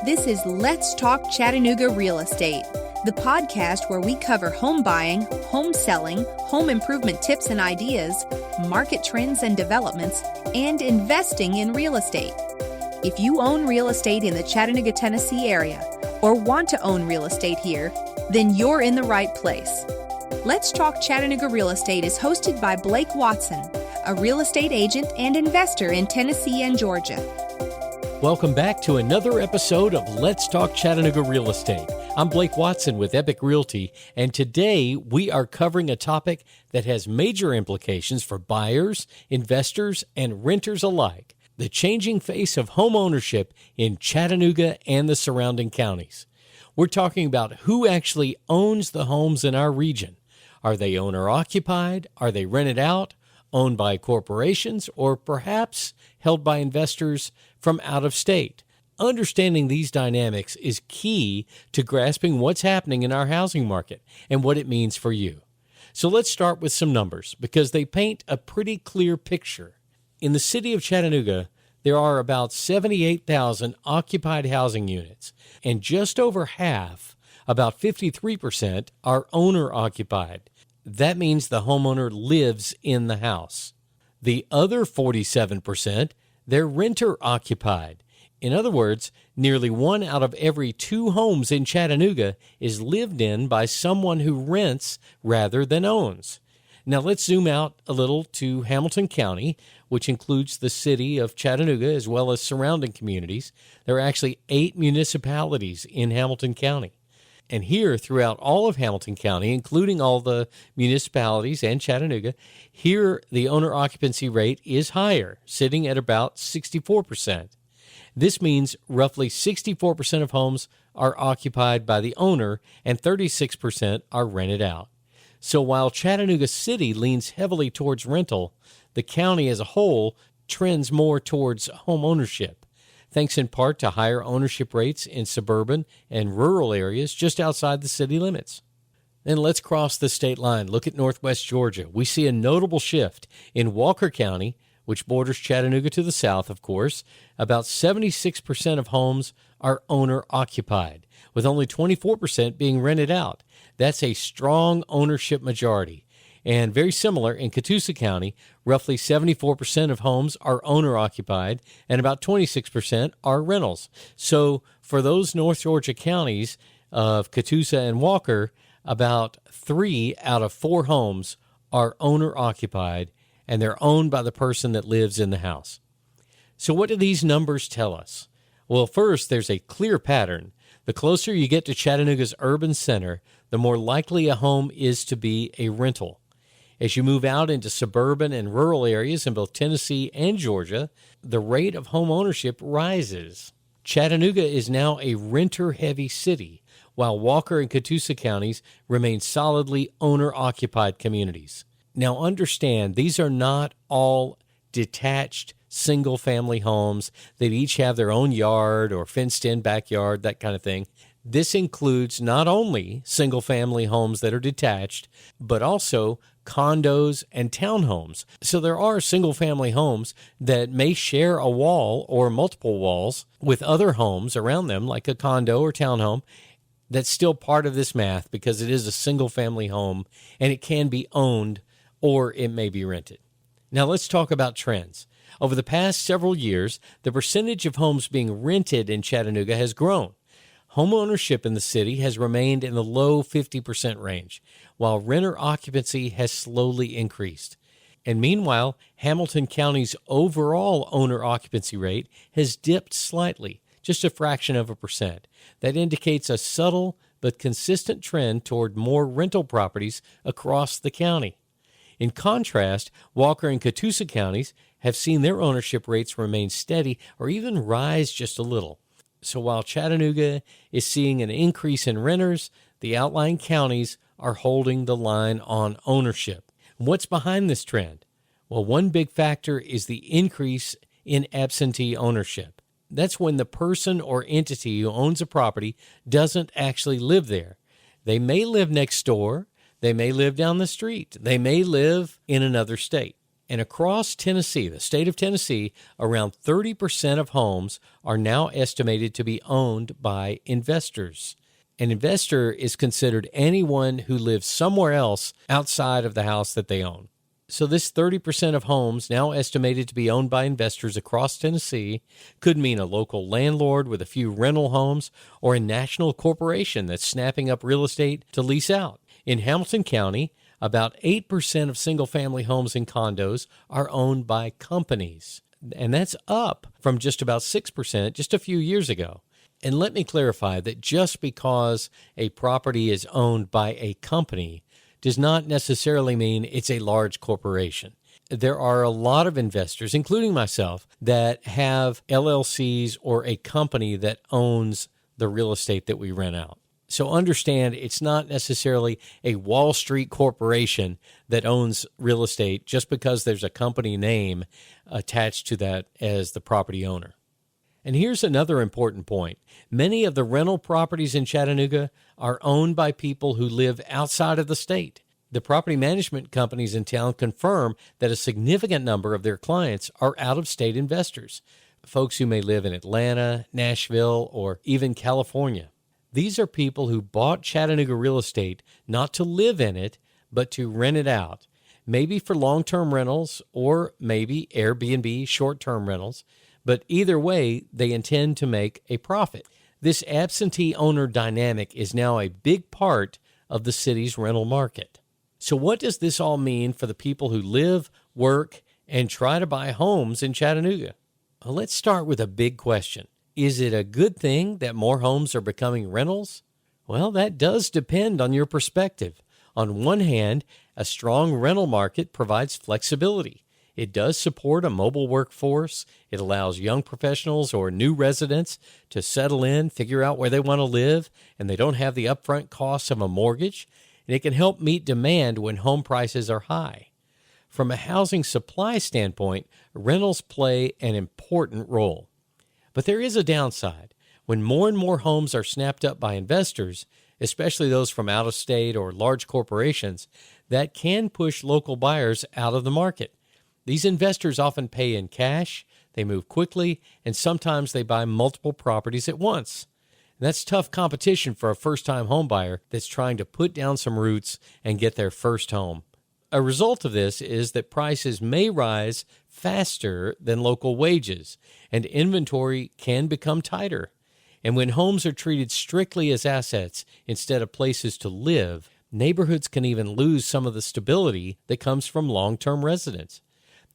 This is Let's Talk Chattanooga Real Estate, the podcast where we cover home buying, home selling, home improvement tips and ideas, market trends and developments, and investing in real estate. If you own real estate in the Chattanooga, Tennessee area, or want to own real estate here, then you're in the right place. Let's Talk Chattanooga Real Estate is hosted by Blake Watson, a real estate agent and investor in Tennessee and Georgia. Welcome back to another episode of Let's Talk Chattanooga Real Estate. I'm Blake Watson with Epic Realty, and today we are covering a topic that has major implications for buyers, investors, and renters alike: the changing face of home ownership in Chattanooga and the surrounding counties. We're talking about who actually owns the homes in our region. Are they owner-occupied? Are they rented out? Owned by corporations, or perhaps held by investors from out of state? Understanding these dynamics is key to grasping what's happening in our housing market and what it means for you. So let's start with some numbers, because they paint a pretty clear picture. In the city of Chattanooga, there are about 78,000 occupied housing units, and just over half, about 53%, are owner-occupied. That means the homeowner lives in the house. The other 47%, they're renter-occupied. In other words, nearly 1 out of every 2 homes in Chattanooga is lived in by someone who rents rather than owns. Now let's zoom out a little to Hamilton County, which includes the city of Chattanooga as well as surrounding communities. There are actually 8 municipalities in Hamilton County. And here, throughout all of Hamilton County, including all the municipalities and Chattanooga, here the owner occupancy rate is higher, sitting at about 64%. This means roughly 64% of homes are occupied by the owner and 36% are rented out. So while Chattanooga City leans heavily towards rental, the county as a whole trends more towards home ownership, thanks in part to higher ownership rates in suburban and rural areas just outside the city limits. Then let's cross the state line. Look at northwest Georgia. We see a notable shift. In Walker County, which borders Chattanooga to the south, of course, about 76% of homes are owner-occupied, with only 24% being rented out. That's a strong ownership majority. And very similar in Catoosa County, roughly 74% of homes are owner-occupied and about 26% are rentals. So for those North Georgia counties of Catoosa and Walker, about 3 out of 4 homes are owner-occupied, and they're owned by the person that lives in the house. So what do these numbers tell us? Well, first, there's a clear pattern. The closer you get to Chattanooga's urban center, the more likely a home is to be a rental. As you move out into suburban and rural areas in both Tennessee and Georgia, the rate of home ownership rises. Chattanooga is now a renter-heavy city, while Walker and Catoosa counties remain solidly owner-occupied communities. Now understand, these are not all detached single-family homes that each have their own yard or fenced-in backyard, that kind of thing. This includes not only single-family homes that are detached, but also condos and townhomes. So there are single-family homes that may share a wall or multiple walls with other homes around them, like a condo or townhome. That's still part of this math because it is a single-family home and it can be owned or it may be rented. Now let's talk about trends. Over the past several years, the percentage of homes being rented in Chattanooga has grown. Home ownership in the city has remained in the low 50% range, while renter occupancy has slowly increased. And meanwhile, Hamilton County's overall owner occupancy rate has dipped slightly, just a fraction of a percent. That indicates a subtle but consistent trend toward more rental properties across the county. In contrast, Walker and Catoosa counties have seen their ownership rates remain steady or even rise just a little. So while Chattanooga is seeing an increase in renters, the outlying counties are holding the line on ownership. What's behind this trend? Well, one big factor is the increase in absentee ownership. That's when the person or entity who owns a property doesn't actually live there. They may live next door. They may live down the street. They may live in another state. And across Tennessee, the state of Tennessee, around 30% of homes are now estimated to be owned by investors. An investor is considered anyone who lives somewhere else outside of the house that they own. So this 30% of homes now estimated to be owned by investors across Tennessee could mean a local landlord with a few rental homes or a national corporation that's snapping up real estate to lease out. In Hamilton County, about 8% of single-family homes and condos are owned by companies, and that's up from just about 6% just a few years ago. And let me clarify that just because a property is owned by a company does not necessarily mean it's a large corporation. There are a lot of investors, including myself, that have LLCs or a company that owns the real estate that we rent out. So understand it's not necessarily a Wall Street corporation that owns real estate just because there's a company name attached to that as the property owner. And here's another important point. Many of the rental properties in Chattanooga are owned by people who live outside of the state. The property management companies in town confirm that a significant number of their clients are out-of-state investors, folks who may live in Atlanta, Nashville, or even California. These are people who bought Chattanooga real estate not to live in it, but to rent it out, maybe for long-term rentals or maybe Airbnb short-term rentals. But either way, they intend to make a profit. This absentee owner dynamic is now a big part of the city's rental market. So what does this all mean for the people who live, work, and try to buy homes in Chattanooga? Well, let's start with a big question. Is it a good thing that more homes are becoming rentals? Well, that does depend on your perspective. On one hand, a strong rental market provides flexibility. It does support a mobile workforce. It allows young professionals or new residents to settle in, figure out where they want to live, and they don't have the upfront costs of a mortgage. And it can help meet demand when home prices are high. From a housing supply standpoint, rentals play an important role. But there is a downside. When more and more homes are snapped up by investors, especially those from out of state or large corporations, that can push local buyers out of the market. These investors often pay in cash, they move quickly, and sometimes they buy multiple properties at once. And that's tough competition for a first-time home buyer that's trying to put down some roots and get their first home. A result of this is that prices may rise faster than local wages, and inventory can become tighter. And when homes are treated strictly as assets instead of places to live, neighborhoods can even lose some of the stability that comes from long-term residents.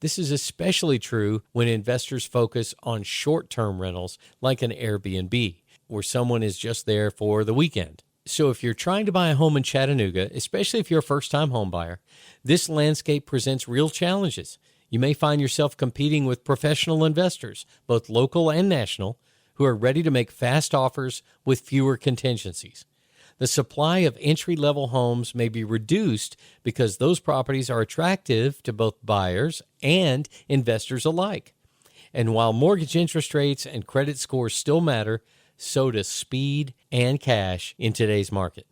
This is especially true when investors focus on short-term rentals like an Airbnb, where someone is just there for the weekend. So if you're trying to buy a home in Chattanooga, especially if you're a first-time home buyer, this landscape presents real challenges. You may find yourself competing with professional investors, both local and national, who are ready to make fast offers with fewer contingencies. The supply of entry-level homes may be reduced because those properties are attractive to both buyers and investors alike. And while mortgage interest rates and credit scores still matter, so does speed and cash in today's market.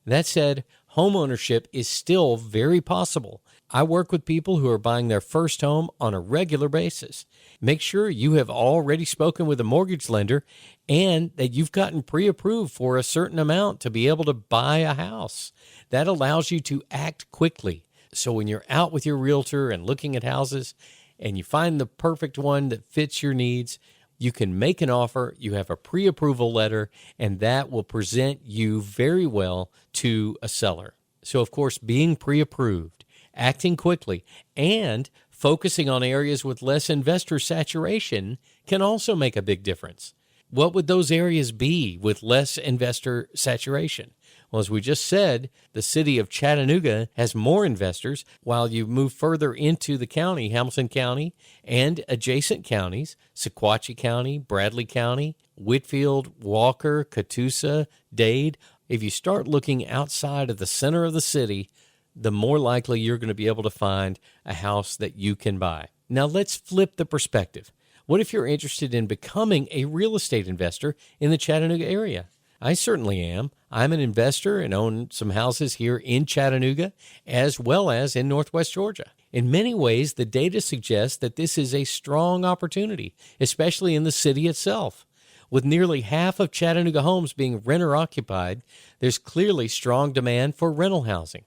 That said, homeownership is still very possible. I work with people who are buying their first home on a regular basis. Make sure you have already spoken with a mortgage lender and that you've gotten pre-approved for a certain amount to be able to buy a house. That allows you to act quickly. So when you're out with your realtor and looking at houses and you find the perfect one that fits your needs, you can make an offer, you have a pre-approval letter, and that will present you very well to a seller. So, of course, being pre-approved, acting quickly, and focusing on areas with less investor saturation can also make a big difference. What would those areas be with less investor saturation? Well, as we just said, the city of Chattanooga has more investors, while you move further into the county, Hamilton County, and adjacent counties, Sequatchie County, Bradley County, Whitfield, Walker, Catoosa, Dade. If you start looking outside of the center of the city, the more likely you're going to be able to find a house that you can buy. Now let's flip the perspective. What if you're interested in becoming a real estate investor in the Chattanooga area? I certainly am. I'm an investor and own some houses here in Chattanooga as well as in Northwest Georgia. In many ways, the data suggests that this is a strong opportunity, especially in the city itself. With nearly half of Chattanooga homes being renter-occupied, there's clearly strong demand for rental housing.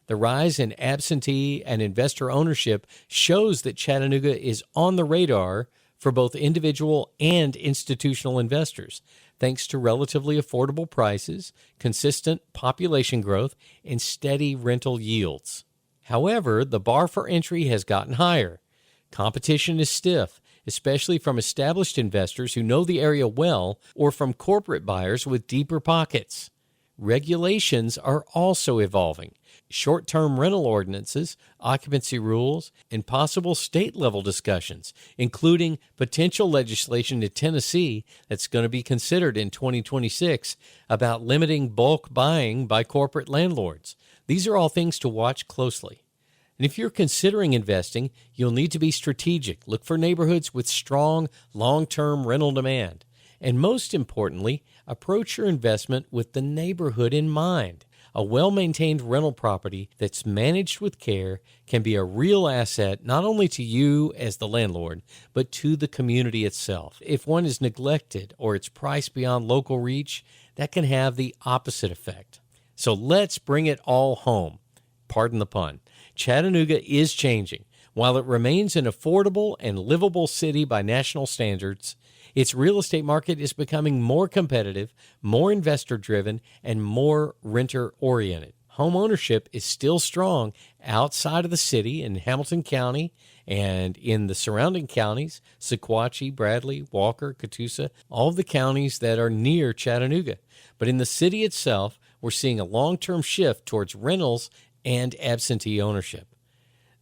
The rise in absentee and investor ownership shows that Chattanooga is on the radar for both individual and institutional investors, thanks to relatively affordable prices, consistent population growth, and steady rental yields. However, the bar for entry has gotten higher. Competition is stiff, especially from established investors who know the area well or from corporate buyers with deeper pockets. Regulations are also evolving. Short-term rental ordinances, occupancy rules, and possible state-level discussions, including potential legislation in Tennessee that's going to be considered in 2026 about limiting bulk buying by corporate landlords. These are all things to watch closely. And if you're considering investing, you'll need to be strategic. Look for neighborhoods with strong, long-term rental demand. And most importantly, approach your investment with the neighborhood in mind. A well-maintained rental property that's managed with care can be a real asset not only to you as the landlord, but to the community itself. If one is neglected or it's priced beyond local reach, that can have the opposite effect. So let's bring it all home. Pardon the pun. Chattanooga is changing. While it remains an affordable and livable city by national standards, its real estate market is becoming more competitive, more investor-driven, and more renter-oriented. Home ownership is still strong outside of the city in Hamilton County and in the surrounding counties, Sequatchie, Bradley, Walker, Catoosa, all of the counties that are near Chattanooga. But in the city itself, we're seeing a long-term shift towards rentals and absentee ownership.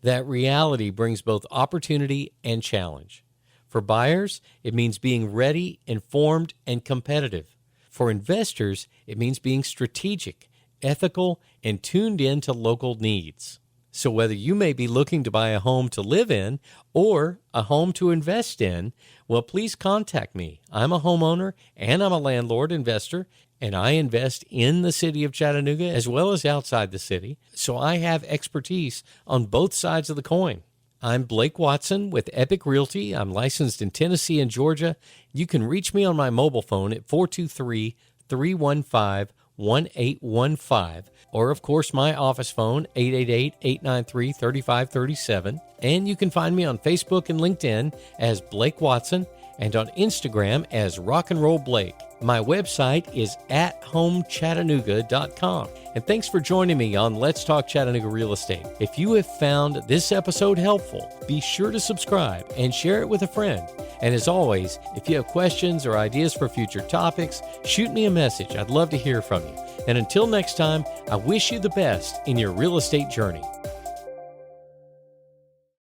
That reality brings both opportunity and challenge. For buyers, it means being ready, informed, and competitive. For investors, it means being strategic, ethical, and tuned in to local needs. So whether you may be looking to buy a home to live in or a home to invest in, well, please contact me. I'm a homeowner and I'm a landlord investor, and I invest in the city of Chattanooga as well as outside the city, so I have expertise on both sides of the coin. I'm Blake Watson with Epic Realty. I'm licensed in Tennessee and Georgia. You can reach me on my mobile phone at 423-315-1815, or of course my office phone, 888-893-3537. And you can find me on Facebook and LinkedIn as Blake Watson and on Instagram as Rock and Roll Blake. My website is athomechattanooga.com. And thanks for joining me on Let's Talk Chattanooga Real Estate. If you have found this episode helpful, be sure to subscribe and share it with a friend. And as always, if you have questions or ideas for future topics, shoot me a message. I'd love to hear from you. And until next time, I wish you the best in your real estate journey.